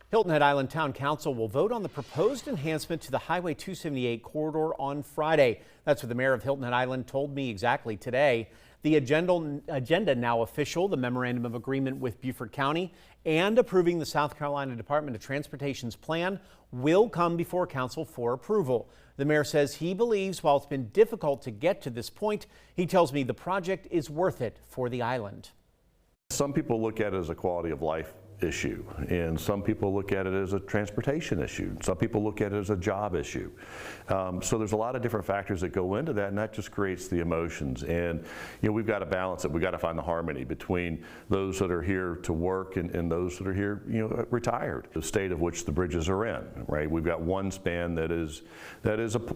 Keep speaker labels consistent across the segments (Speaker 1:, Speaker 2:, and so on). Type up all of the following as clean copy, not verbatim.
Speaker 1: Hilton Head Island Town Council will vote on the proposed enhancement to the Highway 278 corridor on Friday. That's what the mayor of Hilton Head Island told me exactly today. The agenda now official, the memorandum of agreement with Beaufort County and approving the South Carolina Department of Transportation's plan will come before council for approval. The mayor says he believes while it's been difficult to get to this point, he tells me the project is worth it for the island.
Speaker 2: Some people look at it as a quality of life issue, and some people look at it as a transportation issue. Some people look at it as a job issue. So there's a lot of different factors that go into that, and that just creates the emotions. And we've got to balance it. We've got to find the harmony between those that are here to work and those that are here, retired. The state of which the bridges are in, right? We've got one span that is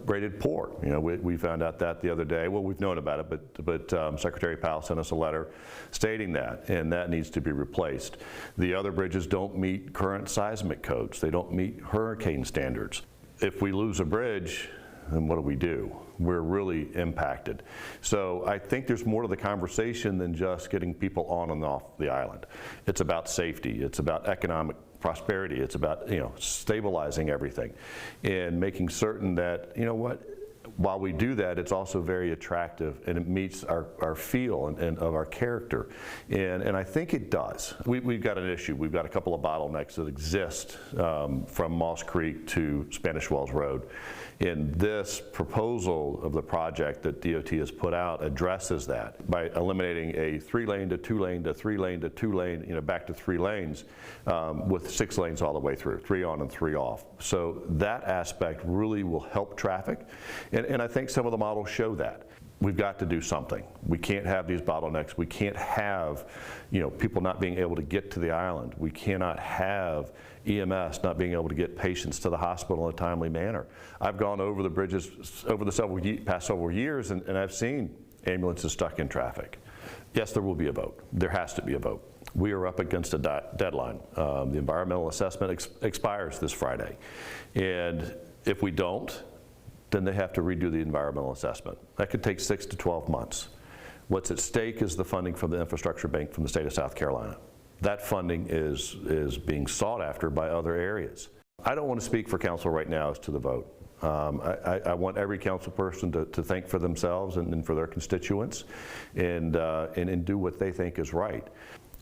Speaker 2: rated poor. We found out that the other day. Well, we've known about it, but Secretary Powell sent us a letter stating that, and that needs to be replaced. The other bridges don't meet current seismic codes. They don't meet hurricane standards. If we lose a bridge, then what do? We're really impacted. So I think there's more to the conversation than just getting people on and off the island. It's about safety. It's about economic prosperity. It's about stabilizing everything and making certain that, while we do that, it's also very attractive and it meets our feel and of our character. And I think it does. We've got an issue. We've got a couple of bottlenecks that exist from Moss Creek to Spanish Wells Road. And this proposal of the project that DOT has put out addresses that by eliminating a 3-lane to 2-lane to 3-lane to 2-lane, back to 3 lanes with 6 lanes all the way through, 3 on and 3 off. So that aspect really will help traffic. And I think some of the models show that. We've got to do something. We can't have these bottlenecks. We can't have, people not being able to get to the island. We cannot have EMS not being able to get patients to the hospital in a timely manner. I've gone over the bridges over the past several years, and I've seen ambulances stuck in traffic. Yes, there will be a vote. There has to be a vote. We are up against a deadline. The environmental assessment expires this Friday. And if we don't, then they have to redo the environmental assessment. That could take 6 to 12 months. What's at stake is the funding from the infrastructure bank from the state of South Carolina. That funding is being sought after by other areas. I don't want to speak for council right now as to the vote. I want every council person to think for themselves and for their constituents and do what they think is right.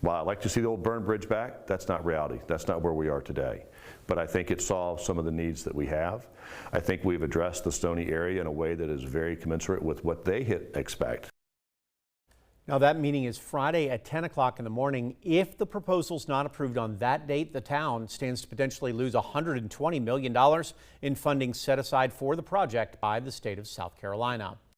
Speaker 2: While I'd like to see the old burn bridge back, that's not reality. That's not where we are today. But I think it solves some of the needs that we have. I think we've addressed the Stony area in a way that is very commensurate with what they expect.
Speaker 1: Now that meeting is Friday at 10 o'clock in the morning. If the proposal's not approved on that date, the town stands to potentially lose $120 million in funding set aside for the project by the state of South Carolina.